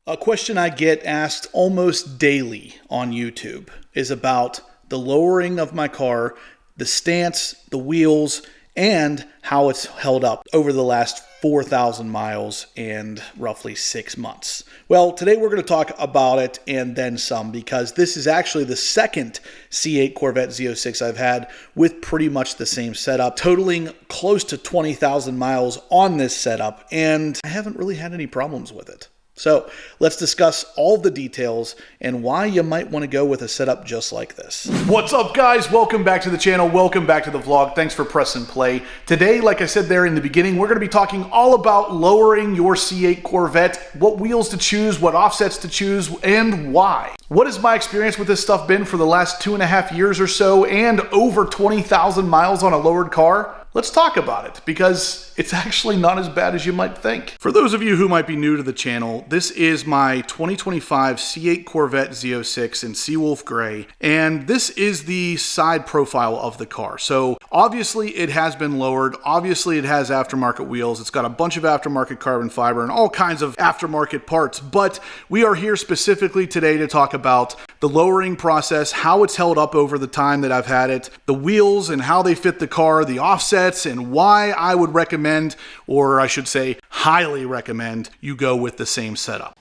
A question I get asked almost daily on YouTube is about the lowering of my car, the stance, the wheels, and how it's held up over the last 4,000 miles and roughly 6 months. Well, today we're going to talk about it and then some, because this is actually the second C8 Corvette Z06 I've had with pretty much the same setup, totaling close to 20,000 miles on this setup, and I haven't really had any problems with it. So let's discuss all the details and why you might want to go with a setup just like this. What's up, guys? Welcome back to the channel. Welcome back to the vlog. Thanks for pressing play. Today, like I said there in the beginning, we're going to be talking all about lowering your C8 Corvette, what wheels to choose, what offsets to choose, and why. What has my experience with this stuff been for the last 2.5 years or so, and over 20,000 miles on a lowered car? Let's talk about it, because it's actually not as bad as you might think. For those of you who might be new to the channel, this is my 2025 C8 Corvette Z06 in Seawolf Gray, and this is the side profile of the car. So obviously it has been lowered, obviously it has aftermarket wheels, it's got a bunch of aftermarket carbon fiber and all kinds of aftermarket parts, but we are here specifically today to talk about the lowering process, how it's held up over the time that I've had it, the wheels and how they fit the car, the offsets, and why I would recommend, or I should say highly recommend, you go with the same setup.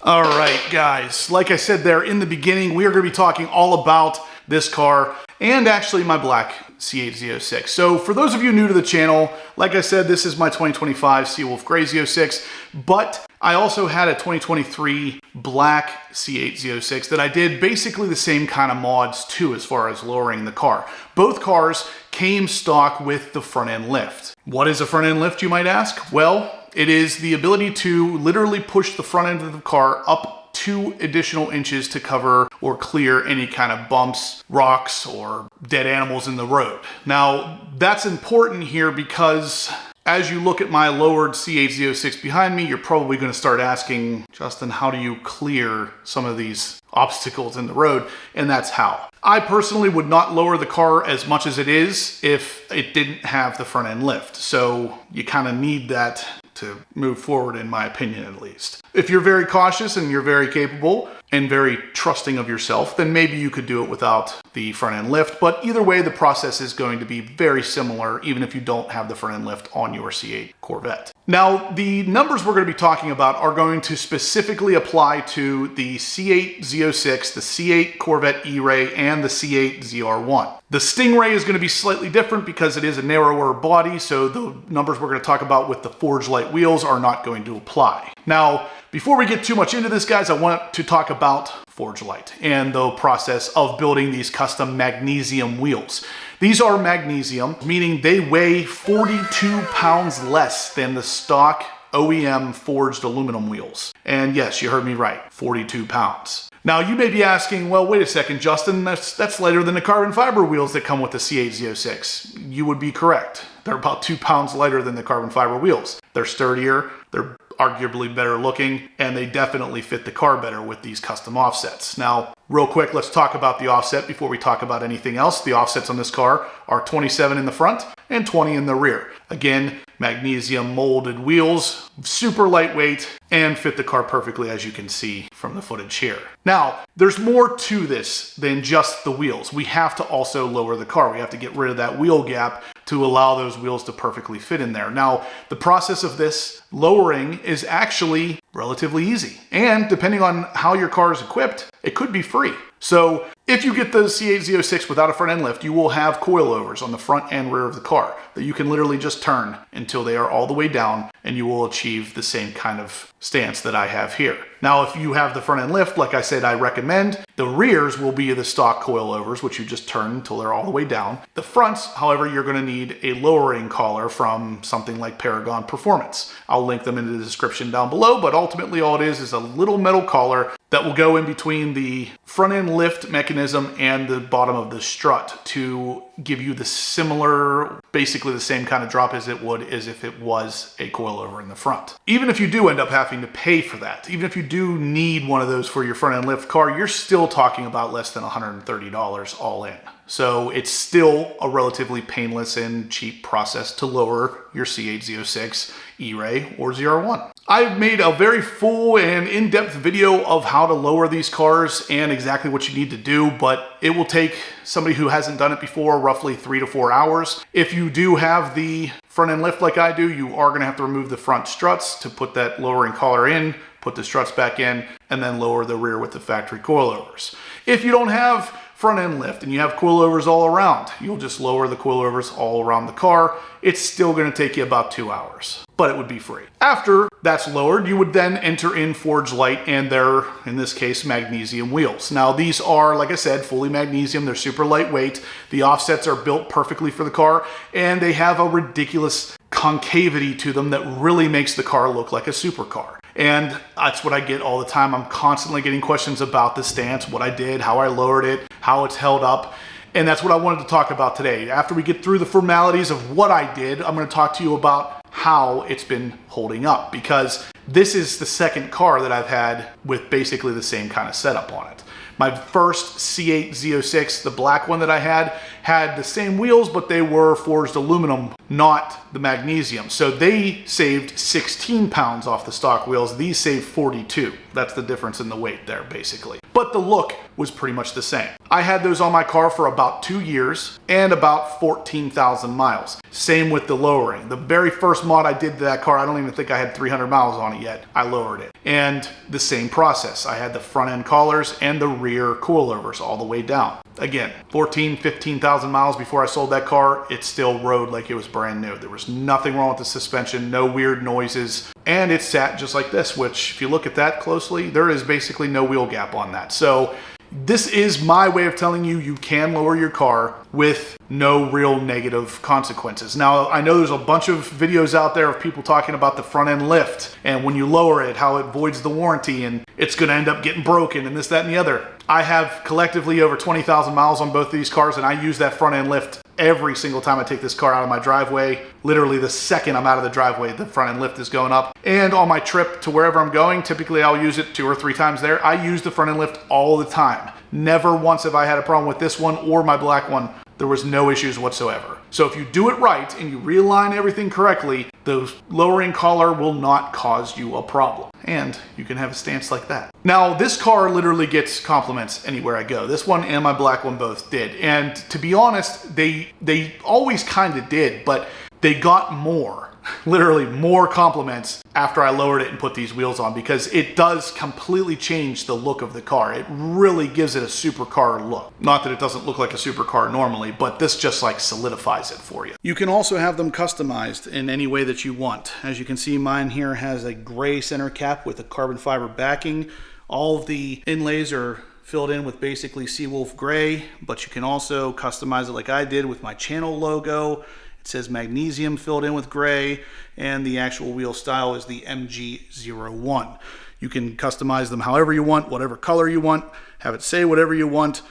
All right, guys, like I said there in the beginning, we are going to be talking all about this car and actually my black C8 Z06. So for those of you new to the channel, like I said, this is my 2025 Seawolf Gray Z06, but I also had a 2023 black C8 Z06 that I did basically the same kind of mods too as far as lowering the car. Both cars came stock with the front end lift. What is a front end lift, you might ask? Well, it is the ability to literally push the front end of the car up 2 additional inches to cover or clear any kind of bumps, rocks, or dead animals in the road. Now, that's important here because as you look at my lowered C8 Z06 behind me, you're probably going to start asking, Justin, how do you clear some of these obstacles in the road? And that's how. I personally would not lower the car as much as it is if it didn't have the front end lift. So you kind of need that to move forward, in my opinion, at least. If you're very cautious and you're very capable and very trusting of yourself, then maybe you could do it without the front end lift. But either way, the process is going to be very similar, even if you don't have the front end lift on your C8 Corvette. Now, the numbers we're going to be talking about are going to specifically apply to the C8 Z06, the C8 Corvette E-Ray, and the C8 ZR1. The Stingray is going to be slightly different because it is a narrower body, so the numbers we're going to talk about with the Forgelite wheels are not going to apply. Now, before we get too much into this, guys, I want to talk about Forgelite and the process of building these custom magnesium wheels. These are magnesium, meaning they weigh 42 pounds less than the stock OEM forged aluminum wheels. And yes, you heard me right, 42 pounds. Now you may be asking, well, wait a second, Justin, that's lighter than the carbon fiber wheels that come with the C8 Z06. You would be correct. They're about 2 pounds lighter than the carbon fiber wheels. They're sturdier, they're arguably better looking, and they definitely fit the car better with these custom offsets. Now, real quick, let's talk about the offset before we talk about anything else. The offsets on this car are 27 in the front and 20 in the rear. Again, magnesium molded wheels, super lightweight, and fit the car perfectly, as you can see from the footage here. Now, there's more to this than just the wheels. We have to also lower the car. We have to get rid of that wheel gap to allow those wheels to perfectly fit in there. Now, the process of this lowering is actually relatively easy. And depending on how your car is equipped, it could be free. So if you get the C8 Z06 without a front end lift, you will have coilovers on the front and rear of the car that you can literally just turn until they are all the way down, and you will achieve the same kind of stance that I have here. Now, if you have the front end lift, like I said, I recommend the rears will be the stock coilovers, which you just turn until they're all the way down. The fronts, however, you're going to need a lowering collar from something like Paragon Performance. I'll link them in the description down below, but ultimately all it is a little metal collar that will go in between the front end lift mechanism and the bottom of the strut to give you the similar, basically the same kind of drop as it would as if it was a coilover in the front. Even if you do end up having to pay for that, even if you do need one of those for your front end lift car, you're still talking about less than $130 all in. So it's still a relatively painless and cheap process to lower your C0806, E-Ray, or ZR1. I've made a very full and in-depth video of how to lower these cars and exactly what you need to do, but it will take somebody who hasn't done it before roughly 3 to 4 hours. If you do have the front end lift like I do, you are going to have to remove the front struts to put that lowering collar in, put the struts back in, and then lower the rear with the factory coilovers. If you don't have front end lift and you have coilovers all around, you'll just lower the coilovers all around the car. It's still going to take you about 2 hours, but it would be free. After that's lowered, you would then enter in Forgelite and their, in this case, magnesium wheels. Now these are, like I said, fully magnesium. They're super lightweight. The offsets are built perfectly for the car, and they have a ridiculous concavity to them that really makes the car look like a supercar. And that's what I get all the time. I'm constantly getting questions about the stance, what I did, how I lowered it, how it's held up. And that's what I wanted to talk about today. After we get through the formalities of what I did, I'm going to talk to you about how it's been holding up, because this is the second car that I've had with basically the same kind of setup on it. My first C8 Z06, the black one that I had the same wheels, but they were forged aluminum, not the magnesium. So they saved 16 pounds off the stock wheels. These saved 42. That's the difference in the weight there, basically. But the look was pretty much the same. I had those on my car for about 2 years and about 14,000 miles. Same with the lowering. The very first mod I did to that car, I don't even think I had 300 miles on it yet. I lowered it. And the same process. I had the front end collars and the rear coilovers all the way down. Again, 15,000 miles before I sold that car, it still rode like it was brand new. There was nothing wrong with the suspension, no weird noises, and it sat just like this, which if you look at that closely, there is basically no wheel gap on that. So this is my way of telling you you can lower your car with no real negative consequences. Now, I know there's a bunch of videos out there of people talking about the front end lift and when you lower it, how it voids the warranty and it's gonna end up getting broken and this, that, and the other. I have collectively over 20,000 miles on both of these cars, and I use that front end lift every single time I take this car out of my driveway. Literally the second I'm out of the driveway, the front end lift is going up. And on my trip to wherever I'm going, typically I'll use it 2 or 3 times there. I use the front end lift all the time. Never once have I had a problem with this one or my black one. There was no issues whatsoever. So if you do it right and you realign everything correctly, the lowering collar will not cause you a problem. And you can have a stance like that. Now, this car literally gets compliments anywhere I go. This one and my black one both did. And to be honest, they always kind of did, but they got more. Literally more compliments after I lowered it and put these wheels on, because it does completely change the look of the car. It really gives it a supercar look. Not that it doesn't look like a supercar normally, but this just like solidifies it for you. You can also have them customized in any way that you want. As you can see, mine here has a gray center cap with a carbon fiber backing. All of the inlays are filled in with basically Seawolf gray, but you can also customize it like I did with my channel logo. It says magnesium filled in with gray, and the actual wheel style is the MG01. You can customize them however you want, whatever color you want, have it say whatever you want.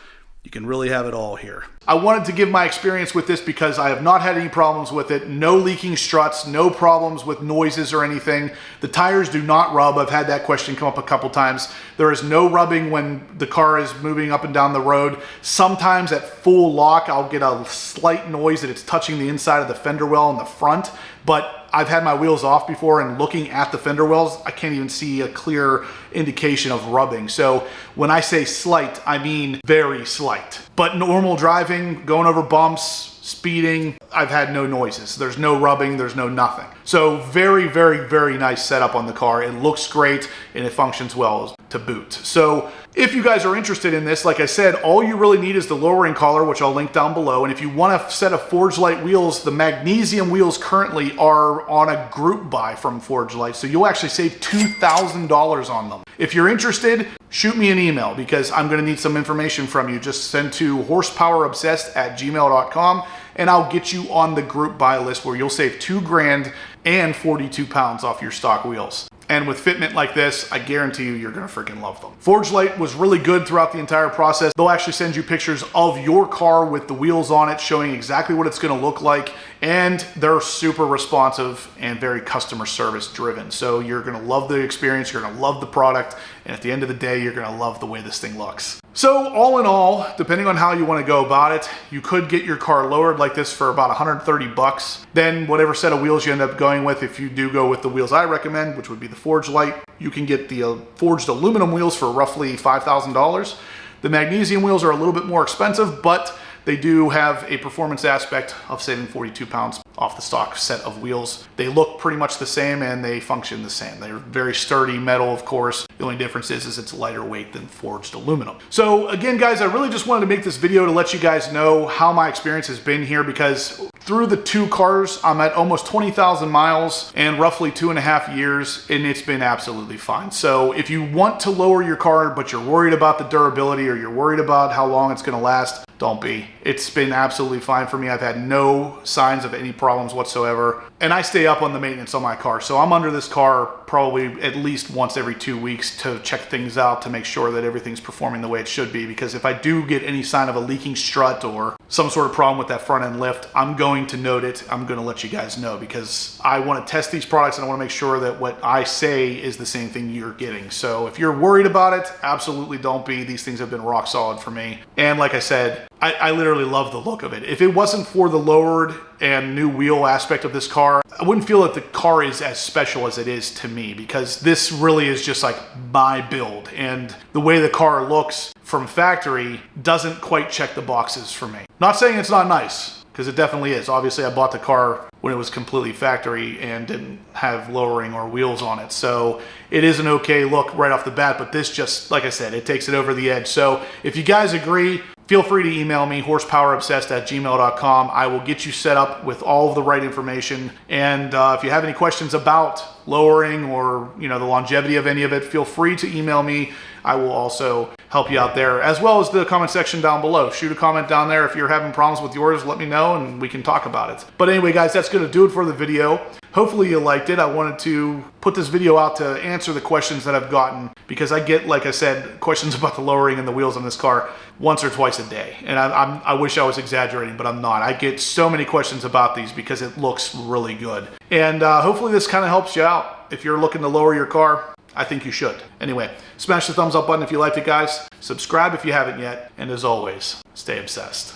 You can really have it all here. I wanted to give my experience with this because I have not had any problems with it. No leaking struts, no problems with noises or anything. The tires do not rub. I've had that question come up a couple times. There is no rubbing when the car is moving up and down the road. Sometimes at full lock, I'll get a slight noise that it's touching the inside of the fender well in the front, but I've had my wheels off before, and looking at the fender wells, I can't even see a clear indication of rubbing. So when I say slight, I mean very slight. But normal driving, going over bumps, speeding, I've had no noises. There's no rubbing, there's no nothing. So very, very, very nice setup on the car. It looks great and it functions well to boot. So if you guys are interested in this, like I said, all you really need is the lowering collar, which I'll link down below. And if you want a set of Forgelite wheels, the magnesium wheels currently are on a group buy from Forgelite. So you'll actually save $2,000 on them. If you're interested, shoot me an email because I'm gonna need some information from you. Just send to horsepowerobsessed@gmail.com and I'll get you on the group buy list where you'll save $2 grand and 42 pounds off your stock wheels. And with fitment like this, I guarantee you, you're gonna freaking love them. Forgelite was really good throughout the entire process. They'll actually send you pictures of your car with the wheels on it, showing exactly what it's gonna look like and they're super responsive and very customer service driven. So you're gonna love the experience, you're gonna love the product, and at the end of the day, you're gonna love the way this thing looks. So all in all, depending on how you want to go about it, you could get your car lowered like this for about 130 bucks. Then whatever set of wheels you end up going with, if you do go with the wheels I recommend, which would be the Forgelite, you can get the forged aluminum wheels for roughly $5,000. The magnesium wheels are a little bit more expensive, but they do have a performance aspect of saving 42 pounds off the stock set of wheels. They look pretty much the same and they function the same. They're very sturdy metal, of course. The only difference is it's lighter weight than forged aluminum. So again, guys, I really just wanted to make this video to let you guys know how my experience has been here, because through the two cars, I'm at almost 20,000 miles and roughly 2.5 years, and it's been absolutely fine. So if you want to lower your car, but you're worried about the durability or you're worried about how long it's gonna last, don't be. It's been absolutely fine for me. I've had no signs of any problems whatsoever. And I stay up on the maintenance on my car. So I'm under this car probably at least once every 2 weeks to check things out to make sure that everything's performing the way it should be. Because if I do get any sign of a leaking strut or some sort of problem with that front end lift, I'm going to note it. I'm going to let you guys know, because I want to test these products and I want to make sure that what I say is the same thing you're getting. So if you're worried about it, absolutely don't be. These things have been rock solid for me. And like I said, I literally love the look of it. If it wasn't for the lowered and new wheel aspect of this car, I wouldn't feel that the car is as special as it is to me, because this really is just like my build, and the way the car looks from factory doesn't quite check the boxes for me. Not saying it's not nice, because it definitely is. Obviously, I bought the car when it was completely factory and didn't have lowering or wheels on it. So it is an okay look right off the bat, but this just, like I said, it takes it over the edge. So if you guys agree, feel free to email me, horsepowerobsessed@gmail.com. I will get you set up with all of the right information. And if you have any questions about lowering or the longevity of any of it, feel free to email me. I will also help you out there, as well as the comment section down below. Shoot a comment down there if you're having problems with yours. Let me know and we can talk about it. But anyway, guys, that's going to do it for the video. Hopefully you liked it. I wanted to put this video out to answer the questions that I've gotten, because I get, like I said, questions about the lowering and the wheels on this car once or twice a day. And I wish I was exaggerating, but I'm not. I get so many questions about these because it looks really good. And hopefully this kind of helps you out. If you're looking to lower your car, I think you should. Anyway, smash the thumbs up button if you liked it, guys. Subscribe if you haven't yet. And as always, stay obsessed.